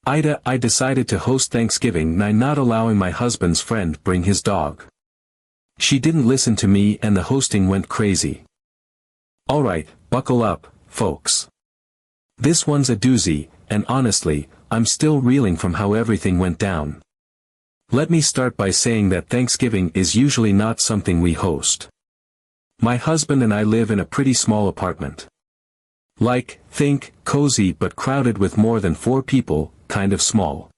AITA. I decided to host Thanksgiving night, not allowing my husband's friend bring his dog. She didn't listen to me and the hosting went crazy. Alright, buckle up, folks. This one's a doozy, and honestly, I'm still reeling from how everything went down. Let me start by saying that Thanksgiving is usually not something we host. My husband and I live in a pretty small apartment. Think, cozy but crowded with more than 4 people, kind of small.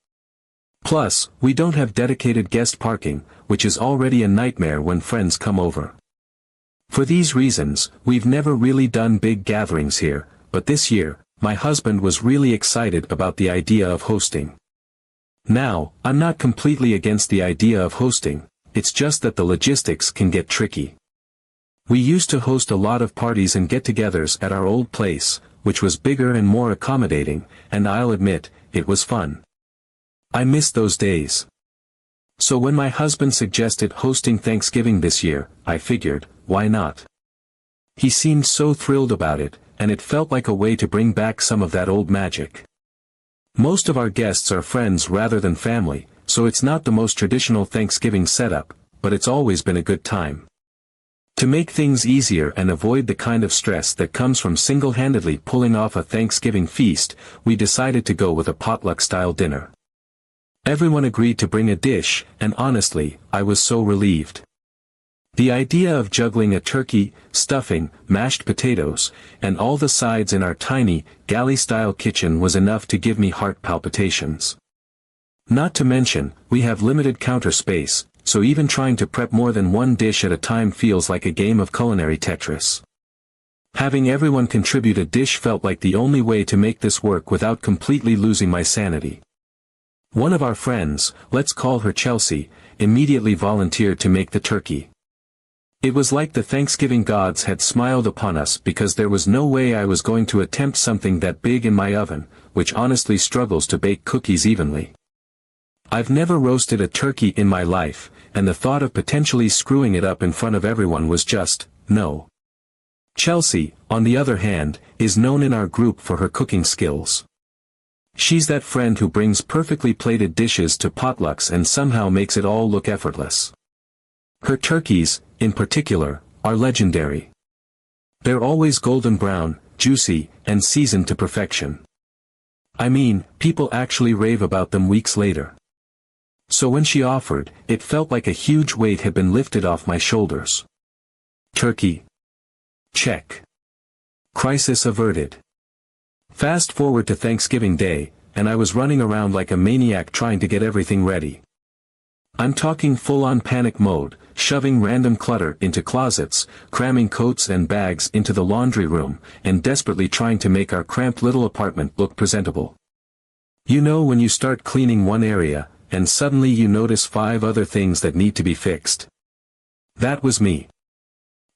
Plus, we don't have dedicated guest parking, which is already a nightmare when friends come over. For these reasons, we've never really done big gatherings here, but this year, my husband was really excited about the idea of hosting. Now, I'm not completely against the idea of hosting, it's just that the logistics can get tricky. We used to host a lot of parties and get-togethers at our old place, which was bigger and more accommodating, and I'll admit, it was fun. I miss those days. So when my husband suggested hosting Thanksgiving this year, I figured, why not? He seemed so thrilled about it, and it felt like a way to bring back some of that old magic. Most of our guests are friends rather than family, so it's not the most traditional Thanksgiving setup, but it's always been a good time. To make things easier and avoid the kind of stress that comes from single-handedly pulling off a Thanksgiving feast, we decided to go with a potluck-style dinner. Everyone agreed to bring a dish, and honestly, I was so relieved. The idea of juggling a turkey, stuffing, mashed potatoes, and all the sides in our tiny, galley-style kitchen was enough to give me heart palpitations. Not to mention, we have limited counter space, so even trying to prep more than one dish at a time feels like a game of culinary Tetris. Having everyone contribute a dish felt like the only way to make this work without completely losing my sanity. One of our friends, let's call her Chelsea, immediately volunteered to make the turkey. It was like the Thanksgiving gods had smiled upon us because there was no way I was going to attempt something that big in my oven, which honestly struggles to bake cookies evenly. I've never roasted a turkey in my life, and the thought of potentially screwing it up in front of everyone was just, no. Chelsea, on the other hand, is known in our group for her cooking skills. She's that friend who brings perfectly plated dishes to potlucks and somehow makes it all look effortless. Her turkeys, in particular, are legendary. They're always golden brown, juicy, and seasoned to perfection. I mean, people actually rave about them weeks later. So when she offered, it felt like a huge weight had been lifted off my shoulders. Turkey. Check. Crisis averted. Fast forward to Thanksgiving Day, and I was running around like a maniac trying to get everything ready. I'm talking full-on panic mode, shoving random clutter into closets, cramming coats and bags into the laundry room, and desperately trying to make our cramped little apartment look presentable. You know when you start cleaning one area, and suddenly you notice 5 other things that need to be fixed. That was me.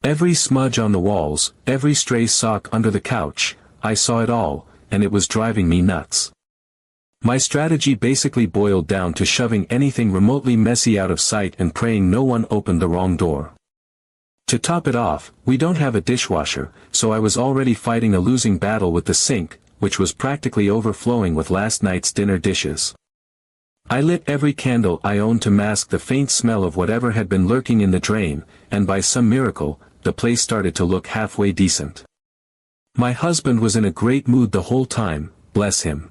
Every smudge on the walls, every stray sock under the couch, I saw it all, and it was driving me nuts. My strategy basically boiled down to shoving anything remotely messy out of sight and praying no one opened the wrong door. To top it off, we don't have a dishwasher, so I was already fighting a losing battle with the sink, which was practically overflowing with last night's dinner dishes. I lit every candle I owned to mask the faint smell of whatever had been lurking in the drain, and by some miracle, the place started to look halfway decent. My husband was in a great mood the whole time, bless him.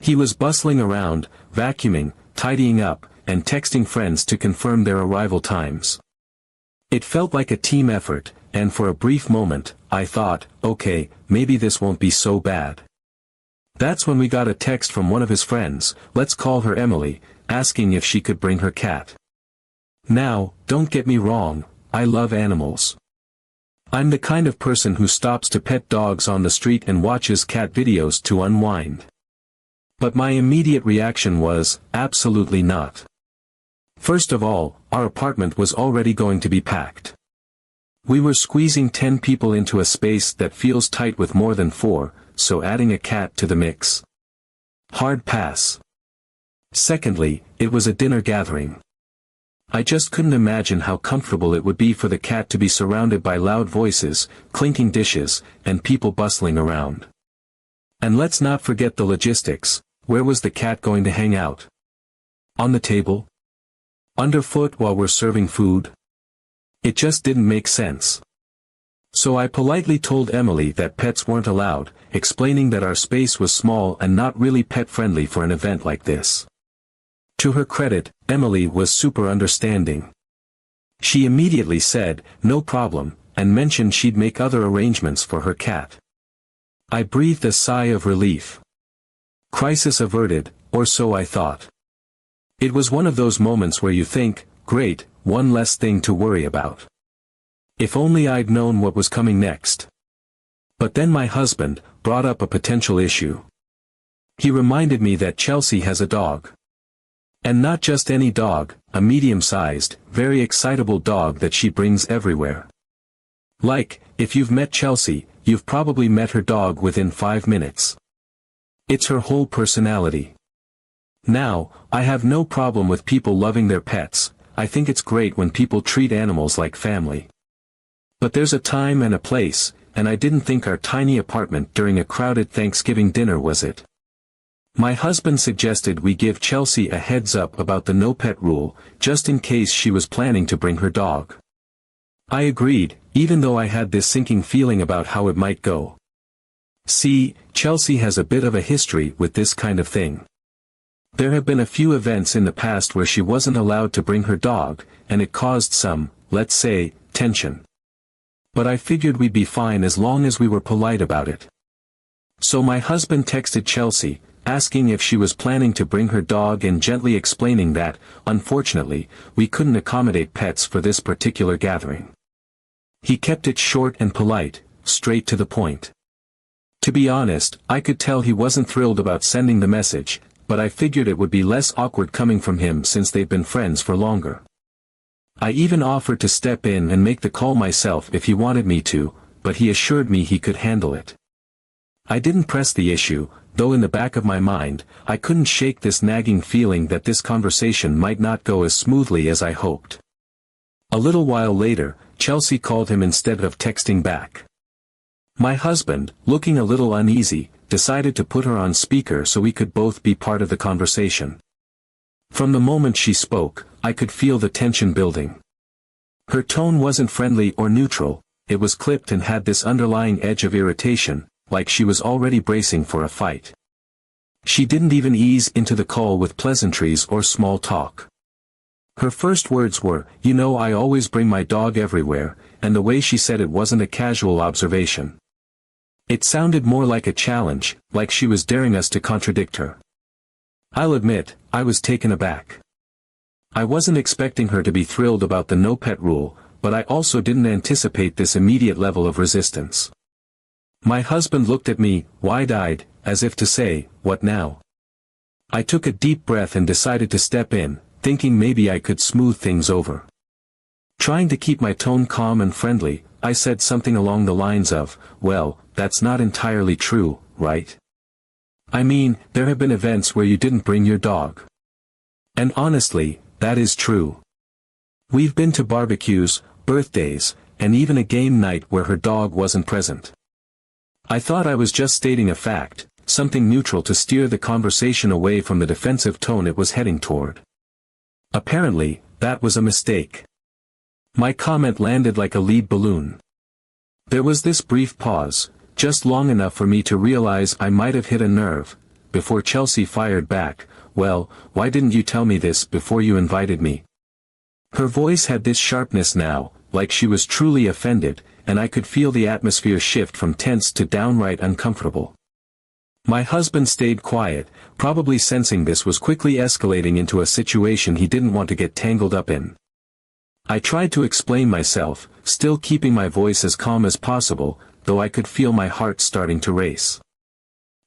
He was bustling around, vacuuming, tidying up, and texting friends to confirm their arrival times. It felt like a team effort, and for a brief moment, I thought, okay, maybe this won't be so bad. That's when we got a text from one of his friends, let's call her Emily, asking if she could bring her cat. Now, don't get me wrong, I love animals. I'm the kind of person who stops to pet dogs on the street and watches cat videos to unwind. But my immediate reaction was, absolutely not. First of all, our apartment was already going to be packed. We were squeezing 10 people into a space that feels tight with more than 4, so adding a cat to the mix. Hard pass. Secondly, it was a dinner gathering. I just couldn't imagine how comfortable it would be for the cat to be surrounded by loud voices, clinking dishes, and people bustling around. And let's not forget the logistics. Where was the cat going to hang out? On the table? Underfoot while we're serving food? It just didn't make sense. So I politely told Emily that pets weren't allowed, explaining that our space was small and not really pet-friendly for an event like this. To her credit, Emily was super understanding. She immediately said, "No problem," and mentioned she'd make other arrangements for her cat. I breathed a sigh of relief. Crisis averted, or so I thought. It was one of those moments where you think, great, one less thing to worry about. If only I'd known what was coming next. But then my husband brought up a potential issue. He reminded me that Chelsea has a dog. And not just any dog, a medium-sized, very excitable dog that she brings everywhere. Like, if you've met Chelsea, you've probably met her dog within 5 minutes. It's her whole personality. Now, I have no problem with people loving their pets. I think it's great when people treat animals like family. But there's a time and a place, and I didn't think our tiny apartment during a crowded Thanksgiving dinner was it. My husband suggested we give Chelsea a heads up about the no pet rule, just in case she was planning to bring her dog. I agreed, even though I had this sinking feeling about how it might go. See, Chelsea has a bit of a history with this kind of thing. There have been a few events in the past where she wasn't allowed to bring her dog, and it caused some, let's say, tension. But I figured we'd be fine as long as we were polite about it. So my husband texted Chelsea, asking if she was planning to bring her dog and gently explaining that, unfortunately, we couldn't accommodate pets for this particular gathering. He kept it short and polite, straight to the point. To be honest, I could tell he wasn't thrilled about sending the message, but I figured it would be less awkward coming from him since they've been friends for longer. I even offered to step in and make the call myself if he wanted me to, but he assured me he could handle it. I didn't press the issue, though in the back of my mind, I couldn't shake this nagging feeling that this conversation might not go as smoothly as I hoped. A little while later, Chelsea called him instead of texting back. My husband, looking a little uneasy, decided to put her on speaker so we could both be part of the conversation. From the moment she spoke, I could feel the tension building. Her tone wasn't friendly or neutral, it was clipped and had this underlying edge of irritation, like she was already bracing for a fight. She didn't even ease into the call with pleasantries or small talk. Her first words were, "You know, I always bring my dog everywhere," and the way she said it wasn't a casual observation. It sounded more like a challenge, like she was daring us to contradict her. I'll admit, I was taken aback. I wasn't expecting her to be thrilled about the no pet rule, but I also didn't anticipate this immediate level of resistance. My husband looked at me, wide-eyed, as if to say, "What now?" I took a deep breath and decided to step in, thinking maybe I could smooth things over. Trying to keep my tone calm and friendly, I said something along the lines of, "Well, that's not entirely true, right? I mean, there have been events where you didn't bring your dog. And honestly, that is true. We've been to barbecues, birthdays, and even a game night where her dog wasn't present." I thought I was just stating a fact, something neutral to steer the conversation away from the defensive tone it was heading toward. Apparently, that was a mistake. My comment landed like a lead balloon. There was this brief pause, just long enough for me to realize I might have hit a nerve, before Chelsea fired back, "Well, why didn't you tell me this before you invited me?" Her voice had this sharpness now, like she was truly offended, and I could feel the atmosphere shift from tense to downright uncomfortable. My husband stayed quiet, probably sensing this was quickly escalating into a situation he didn't want to get tangled up in. I tried to explain myself, still keeping my voice as calm as possible, though I could feel my heart starting to race.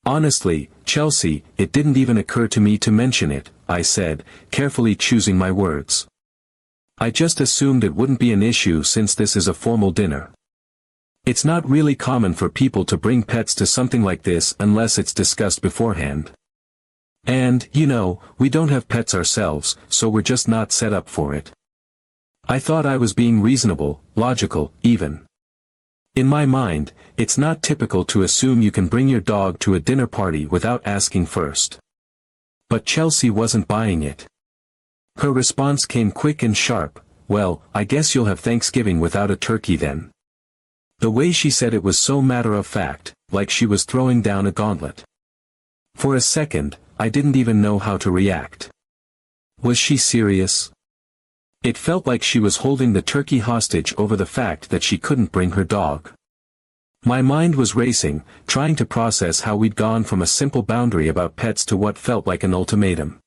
"Honestly, Chelsea, it didn't even occur to me to mention it," I said, carefully choosing my words. "I just assumed it wouldn't be an issue since this is a formal dinner. It's not really common for people to bring pets to something like this unless it's discussed beforehand. And, you know, we don't have pets ourselves, so we're just not set up for it." I thought I was being reasonable, logical, even. In my mind, it's not typical to assume you can bring your dog to a dinner party without asking first. But Chelsea wasn't buying it. Her response came quick and sharp. "Well, I guess you'll have Thanksgiving without a turkey then." The way she said it was so matter-of-fact, like she was throwing down a gauntlet. For a second, I didn't even know how to react. Was she serious? It felt like she was holding the turkey hostage over the fact that she couldn't bring her dog. My mind was racing, trying to process how we'd gone from a simple boundary about pets to what felt like an ultimatum.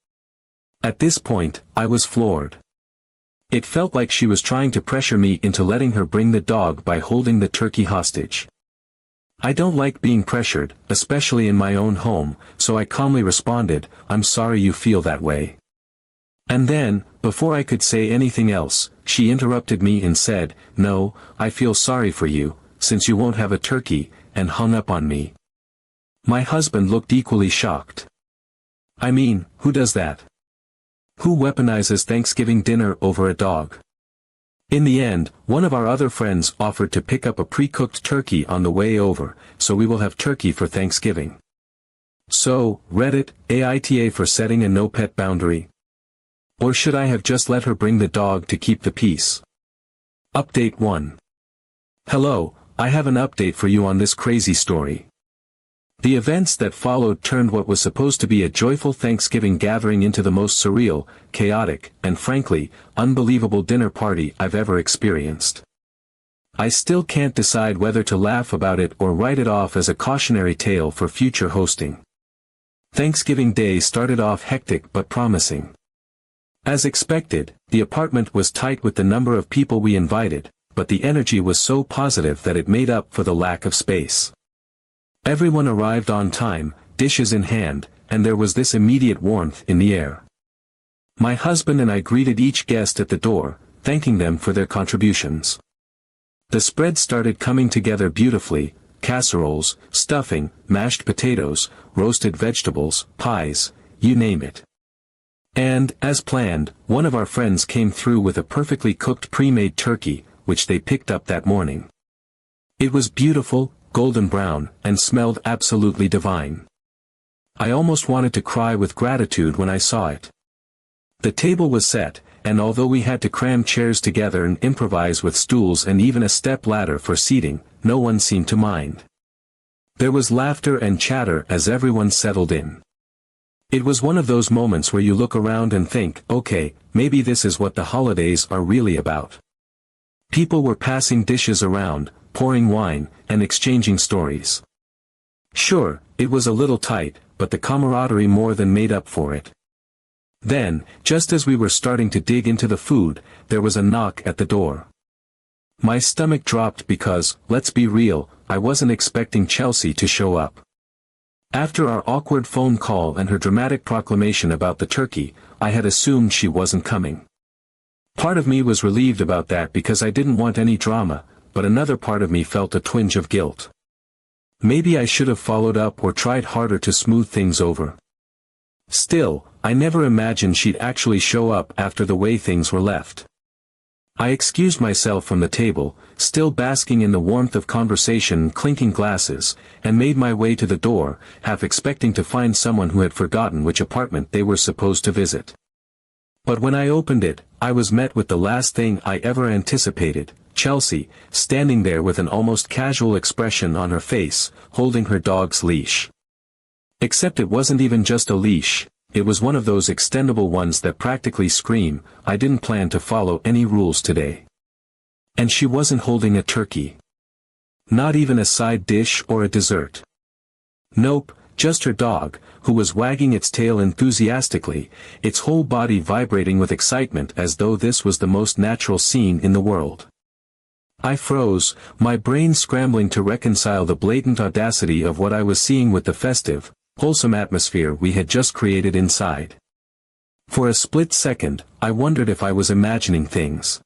At this point, I was floored. It felt like she was trying to pressure me into letting her bring the dog by holding the turkey hostage. I don't like being pressured, especially in my own home, so I calmly responded, "I'm sorry you feel that way." And then, before I could say anything else, she interrupted me and said, "No, I feel sorry for you, since you won't have a turkey," and hung up on me. My husband looked equally shocked. I mean, who does that? Who weaponizes Thanksgiving dinner over a dog? In the end, one of our other friends offered to pick up a pre-cooked turkey on the way over, so we will have turkey for Thanksgiving. So, Reddit, AITA for setting a no-pet boundary? Or should I have just let her bring the dog to keep the peace? Update 1. Hello, I have an update for you on this crazy story. The events that followed turned what was supposed to be a joyful Thanksgiving gathering into the most surreal, chaotic, and frankly, unbelievable dinner party I've ever experienced. I still can't decide whether to laugh about it or write it off as a cautionary tale for future hosting. Thanksgiving Day started off hectic but promising. As expected, the apartment was tight with the number of people we invited, but the energy was so positive that it made up for the lack of space. Everyone arrived on time, dishes in hand, and there was this immediate warmth in the air. My husband and I greeted each guest at the door, thanking them for their contributions. The spread started coming together beautifully: casseroles, stuffing, mashed potatoes, roasted vegetables, pies, you name it. And, as planned, one of our friends came through with a perfectly cooked pre-made turkey, which they picked up that morning. It was beautiful, golden brown, and smelled absolutely divine. I almost wanted to cry with gratitude when I saw it. The table was set, and although we had to cram chairs together and improvise with stools and even a step ladder for seating, no one seemed to mind. There was laughter and chatter as everyone settled in. It was one of those moments where you look around and think, okay, maybe this is what the holidays are really about. People were passing dishes around, pouring wine, and exchanging stories. Sure, it was a little tight, but the camaraderie more than made up for it. Then, just as we were starting to dig into the food, there was a knock at the door. My stomach dropped because, let's be real, I wasn't expecting Chelsea to show up. After our awkward phone call and her dramatic proclamation about the turkey, I had assumed she wasn't coming. Part of me was relieved about that because I didn't want any drama, but another part of me felt a twinge of guilt. Maybe I should have followed up or tried harder to smooth things over. Still, I never imagined she'd actually show up after the way things were left. I excused myself from the table, still basking in the warmth of conversation and clinking glasses, and made my way to the door, half expecting to find someone who had forgotten which apartment they were supposed to visit. But when I opened it, I was met with the last thing I ever anticipated: Chelsea, standing there with an almost casual expression on her face, holding her dog's leash. Except it wasn't even just a leash. It was one of those extendable ones that practically scream, "I didn't plan to follow any rules today." And she wasn't holding a turkey. Not even a side dish or a dessert. Nope, just her dog, who was wagging its tail enthusiastically, its whole body vibrating with excitement as though this was the most natural scene in the world. I froze, my brain scrambling to reconcile the blatant audacity of what I was seeing with the festive, wholesome atmosphere we had just created inside. For a split second, I wondered if I was imagining things.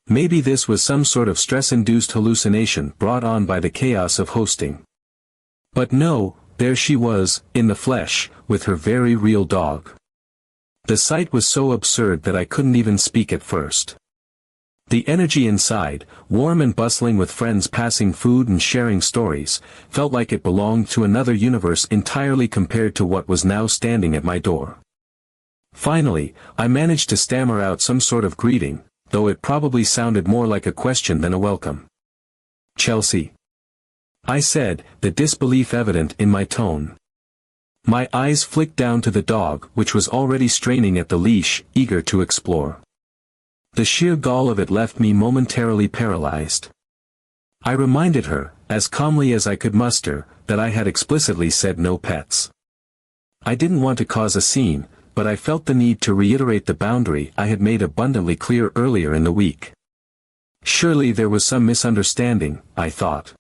Maybe this was some sort of stress-induced hallucination brought on by the chaos of hosting. But no, there she was, in the flesh, with her very real dog. The sight was so absurd that I couldn't even speak at first. The energy inside, warm and bustling with friends passing food and sharing stories, felt like it belonged to another universe entirely compared to what was now standing at my door. Finally, I managed to stammer out some sort of greeting, though it probably sounded more like a question than a welcome. "Chelsea," I said, the disbelief evident in my tone. My eyes flicked down to the dog, which was already straining at the leash, eager to explore. The sheer gall of it left me momentarily paralyzed. I reminded her, as calmly as I could muster, that I had explicitly said no pets. I didn't want to cause a scene, but I felt the need to reiterate the boundary I had made abundantly clear earlier in the week. Surely there was some misunderstanding, I thought.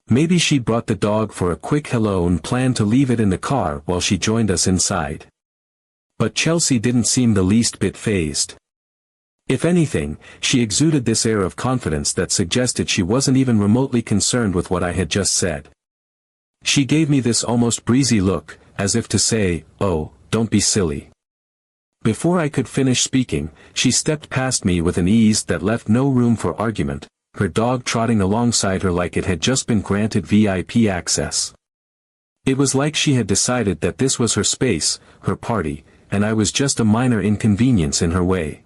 Maybe she'd brought the dog for a quick hello and planned to leave it in the car while she joined us inside. But Chelsea didn't seem the least bit fazed. If anything, she exuded this air of confidence that suggested she wasn't even remotely concerned with what I had just said. She gave me this almost breezy look, as if to say, "Oh, don't be silly." Before I could finish speaking, she stepped past me with an ease that left no room for argument, her dog trotting alongside her like it had just been granted VIP access. It was like she had decided that this was her space, her party, and I was just a minor inconvenience in her way.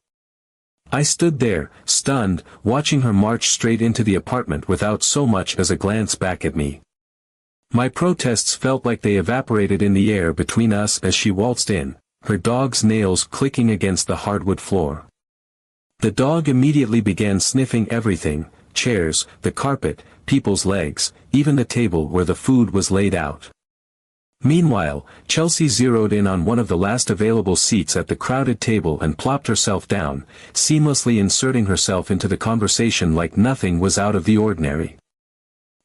I stood there, stunned, watching her march straight into the apartment without so much as a glance back at me. My protests felt like they evaporated in the air between us as she waltzed in, her dog's nails clicking against the hardwood floor. The dog immediately began sniffing everything: chairs, the carpet, people's legs, even the table where the food was laid out. Meanwhile, Chelsea zeroed in on one of the last available seats at the crowded table and plopped herself down, seamlessly inserting herself into the conversation like nothing was out of the ordinary.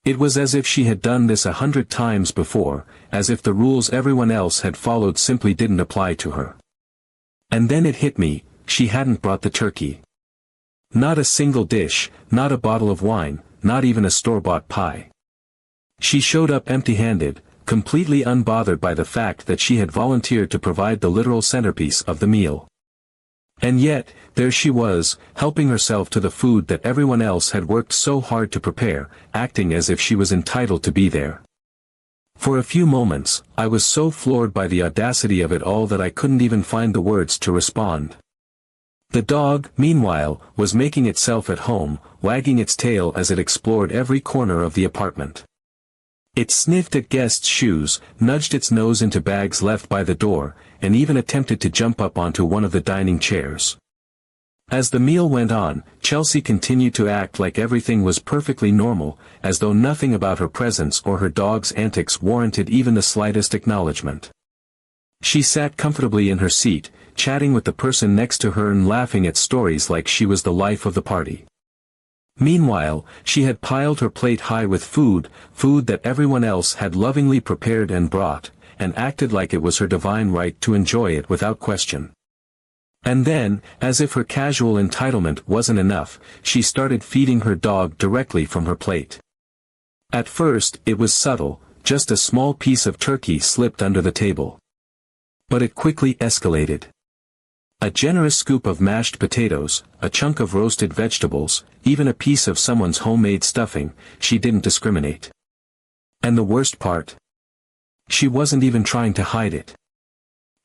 It was as if she had done this 100 times before, as if the rules everyone else had followed simply didn't apply to her. And then it hit me, she hadn't brought the turkey. Not a single dish, not a bottle of wine, not even a store-bought pie. She showed up empty-handed, completely unbothered by the fact that she had volunteered to provide the literal centerpiece of the meal. And yet, there she was, helping herself to the food that everyone else had worked so hard to prepare, acting as if she was entitled to be there. For a few moments, I was so floored by the audacity of it all that I couldn't even find the words to respond. The dog, meanwhile, was making itself at home, wagging its tail as it explored every corner of the apartment. It sniffed at guests' shoes, nudged its nose into bags left by the door, and even attempted to jump up onto one of the dining chairs. As the meal went on, Chelsea continued to act like everything was perfectly normal, as though nothing about her presence or her dog's antics warranted even the slightest acknowledgement. She sat comfortably in her seat, chatting with the person next to her and laughing at stories like she was the life of the party. Meanwhile, she had piled her plate high with food that everyone else had lovingly prepared and brought, and acted like it was her divine right to enjoy it without question. And then, as if her casual entitlement wasn't enough, she started feeding her dog directly from her plate. At first, it was subtle, just a small piece of turkey slipped under the table. But it quickly escalated. A generous scoop of mashed potatoes, a chunk of roasted vegetables, even a piece of someone's homemade stuffing, she didn't discriminate. And the worst part? She wasn't even trying to hide it.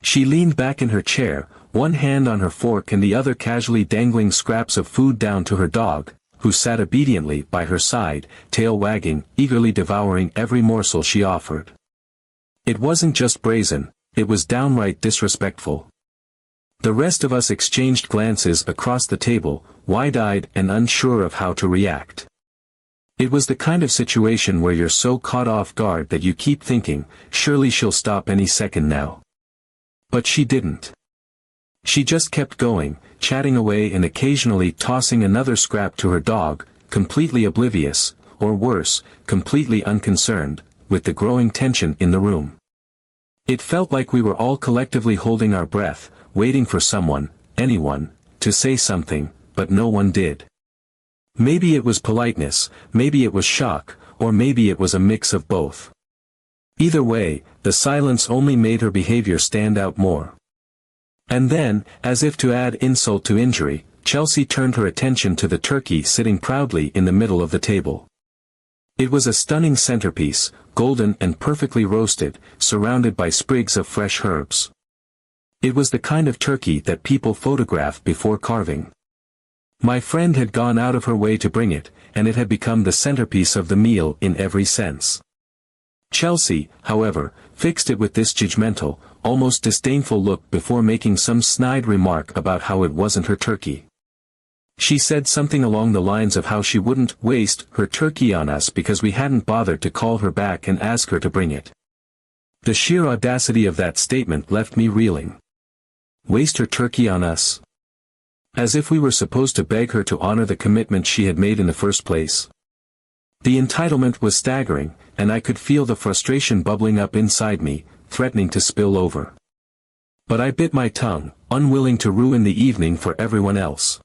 She leaned back in her chair, one hand on her fork and the other casually dangling scraps of food down to her dog, who sat obediently by her side, tail wagging, eagerly devouring every morsel she offered. It wasn't just brazen, it was downright disrespectful. The rest of us exchanged glances across the table, wide-eyed and unsure of how to react. It was the kind of situation where you're so caught off guard that you keep thinking, surely she'll stop any second now. But she didn't. She just kept going, chatting away and occasionally tossing another scrap to her dog, completely oblivious, or worse, completely unconcerned, with the growing tension in the room. It felt like we were all collectively holding our breath, waiting for someone, anyone, to say something, but no one did. Maybe it was politeness, maybe it was shock, or maybe it was a mix of both. Either way, the silence only made her behavior stand out more. And then, as if to add insult to injury, Chelsea turned her attention to the turkey sitting proudly in the middle of the table. It was a stunning centerpiece, golden and perfectly roasted, surrounded by sprigs of fresh herbs. It was the kind of turkey that people photograph before carving. My friend had gone out of her way to bring it, and it had become the centerpiece of the meal in every sense. Chelsea, however, fixed it with this judgmental, almost disdainful look before making some snide remark about how it wasn't her turkey. She said something along the lines of how she wouldn't waste her turkey on us because we hadn't bothered to call her back and ask her to bring it. The sheer audacity of that statement left me reeling. Waste her turkey on us? As if we were supposed to beg her to honor the commitment she had made in the first place. The entitlement was staggering, and I could feel the frustration bubbling up inside me, threatening to spill over. But I bit my tongue, unwilling to ruin the evening for everyone else.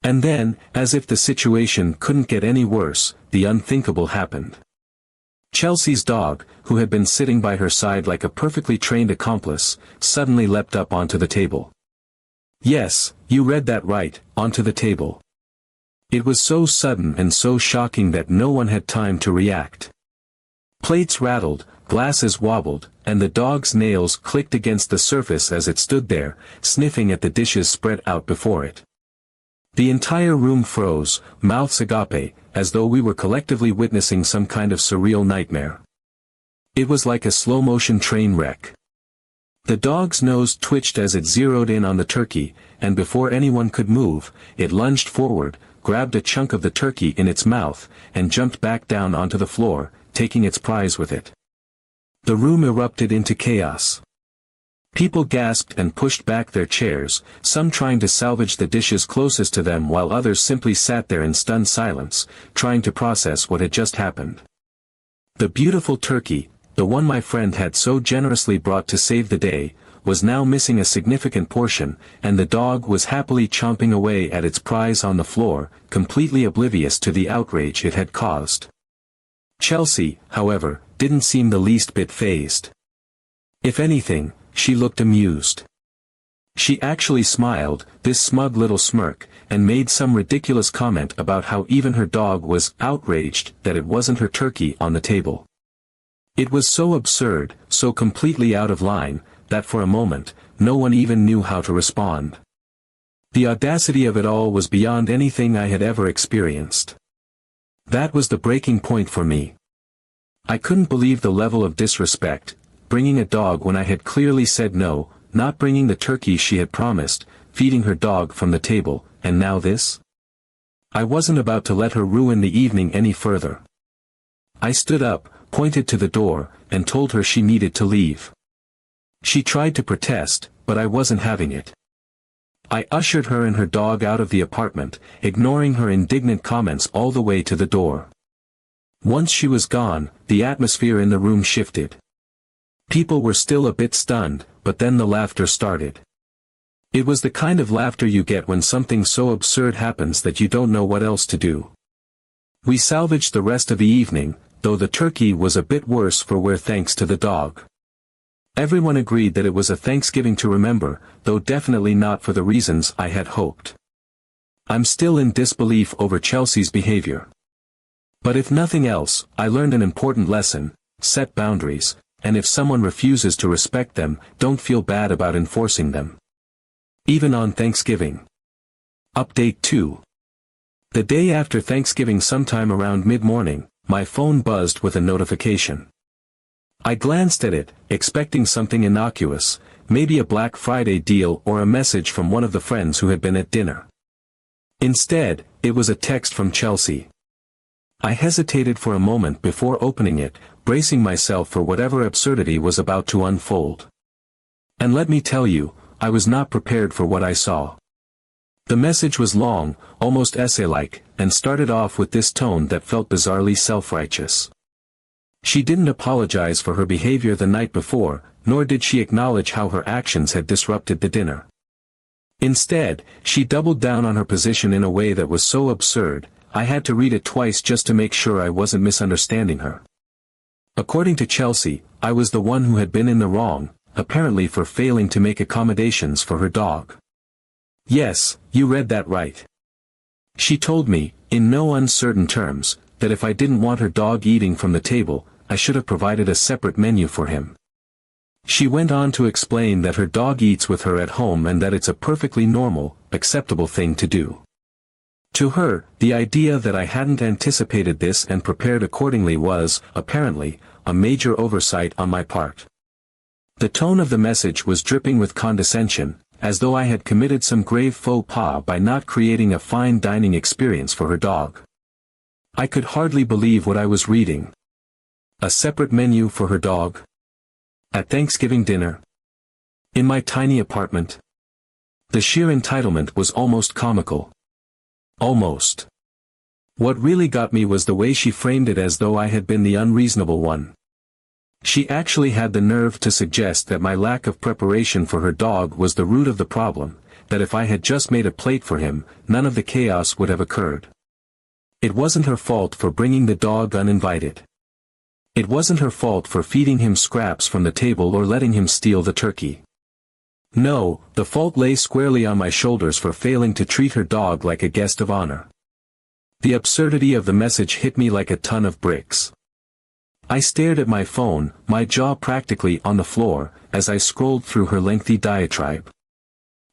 And then, as if the situation couldn't get any worse, the unthinkable happened. Chelsea's dog, who had been sitting by her side like a perfectly trained accomplice, suddenly leapt up onto the table. Yes, you read that right, onto the table. It was so sudden and so shocking that no one had time to react. Plates rattled, glasses wobbled, and the dog's nails clicked against the surface as it stood there, sniffing at the dishes spread out before it. The entire room froze, mouths agape, as though we were collectively witnessing some kind of surreal nightmare. It was like a slow-motion train wreck. The dog's nose twitched as it zeroed in on the turkey, and before anyone could move, it lunged forward, grabbed a chunk of the turkey in its mouth, and jumped back down onto the floor, taking its prize with it. The room erupted into chaos. People gasped and pushed back their chairs, some trying to salvage the dishes closest to them while others simply sat there in stunned silence, trying to process what had just happened. The beautiful turkey, the one my friend had so generously brought to save the day, was now missing a significant portion, and the dog was happily chomping away at its prize on the floor, completely oblivious to the outrage it had caused. Chelsea, however, didn't seem the least bit fazed. If anything, she looked amused. She actually smiled, this smug little smirk, and made some ridiculous comment about how even her dog was outraged that it wasn't her turkey on the table. It was so absurd, so completely out of line, that for a moment, no one even knew how to respond. The audacity of it all was beyond anything I had ever experienced. That was the breaking point for me. I couldn't believe the level of disrespect, bringing a dog when I had clearly said no, not bringing the turkey she had promised, feeding her dog from the table, and now this? I wasn't about to let her ruin the evening any further. I stood up, pointed to the door, and told her she needed to leave. She tried to protest, but I wasn't having it. I ushered her and her dog out of the apartment, ignoring her indignant comments all the way to the door. Once she was gone, the atmosphere in the room shifted. People were still a bit stunned, but then the laughter started. It was the kind of laughter you get when something so absurd happens that you don't know what else to do. We salvaged the rest of the evening, though the turkey was a bit worse for wear thanks to the dog. Everyone agreed that it was a Thanksgiving to remember, though definitely not for the reasons I had hoped. I'm still in disbelief over Chelsea's behavior. But if nothing else, I learned an important lesson: set boundaries, and if someone refuses to respect them, don't feel bad about enforcing them. Even on Thanksgiving. Update 2. The day after Thanksgiving, sometime around mid-morning, my phone buzzed with a notification. I glanced at it, expecting something innocuous, maybe a Black Friday deal or a message from one of the friends who had been at dinner. Instead, it was a text from Chelsea. I hesitated for a moment before opening it, bracing myself for whatever absurdity was about to unfold. And let me tell you, I was not prepared for what I saw. The message was long, almost essay-like, and started off with this tone that felt bizarrely self-righteous. She didn't apologize for her behavior the night before, nor did she acknowledge how her actions had disrupted the dinner. Instead, she doubled down on her position in a way that was so absurd, I had to read it twice just to make sure I wasn't misunderstanding her. According to Chelsea, I was the one who had been in the wrong, apparently for failing to make accommodations for her dog. Yes, you read that right. She told me, in no uncertain terms, that if I didn't want her dog eating from the table, I should have provided a separate menu for him. She went on to explain that her dog eats with her at home and that it's a perfectly normal, acceptable thing to do. To her, the idea that I hadn't anticipated this and prepared accordingly was, apparently, a major oversight on my part. The tone of the message was dripping with condescension, as though I had committed some grave faux pas by not creating a fine dining experience for her dog. I could hardly believe what I was reading. A separate menu for her dog? At Thanksgiving dinner? In my tiny apartment? The sheer entitlement was almost comical. Almost. What really got me was the way she framed it, as though I had been the unreasonable one. She actually had the nerve to suggest that my lack of preparation for her dog was the root of the problem, that if I had just made a plate for him, none of the chaos would have occurred. It wasn't her fault for bringing the dog uninvited. It wasn't her fault for feeding him scraps from the table or letting him steal the turkey. No, the fault lay squarely on my shoulders for failing to treat her dog like a guest of honor. The absurdity of the message hit me like a ton of bricks. I stared at my phone, my jaw practically on the floor, as I scrolled through her lengthy diatribe.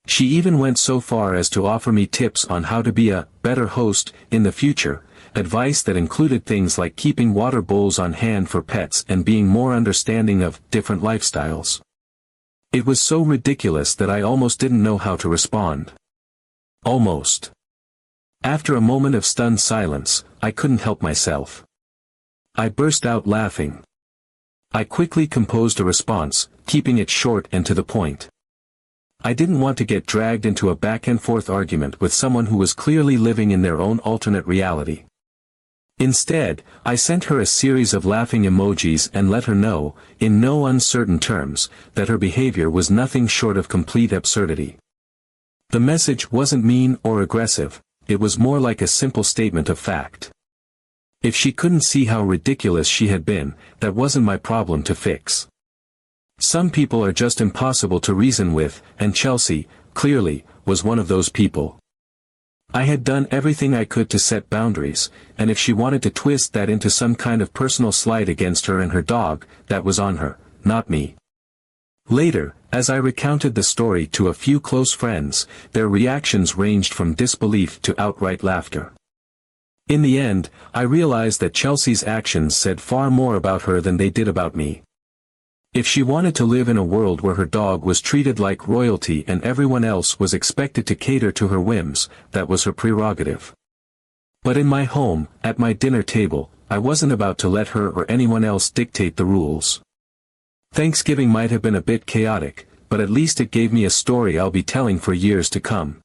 She even went so far as to offer me tips on how to be a better host in the future, advice that included things like keeping water bowls on hand for pets and being more understanding of different lifestyles. It was so ridiculous that I almost didn't know how to respond. Almost. After a moment of stunned silence, I couldn't help myself. I burst out laughing. I quickly composed a response, keeping it short and to the point. I didn't want to get dragged into a back-and-forth argument with someone who was clearly living in their own alternate reality. Instead, I sent her a series of laughing emojis and let her know, in no uncertain terms, that her behavior was nothing short of complete absurdity. The message wasn't mean or aggressive, it was more like a simple statement of fact. If she couldn't see how ridiculous she had been, that wasn't my problem to fix. Some people are just impossible to reason with, and Chelsea, clearly, was one of those people. I had done everything I could to set boundaries, and if she wanted to twist that into some kind of personal slight against her and her dog, that was on her, not me. Later, as I recounted the story to a few close friends, their reactions ranged from disbelief to outright laughter. In the end, I realized that Chelsea's actions said far more about her than they did about me. If she wanted to live in a world where her dog was treated like royalty and everyone else was expected to cater to her whims, that was her prerogative. But in my home, at my dinner table, I wasn't about to let her or anyone else dictate the rules. Thanksgiving might have been a bit chaotic, but at least it gave me a story I'll be telling for years to come.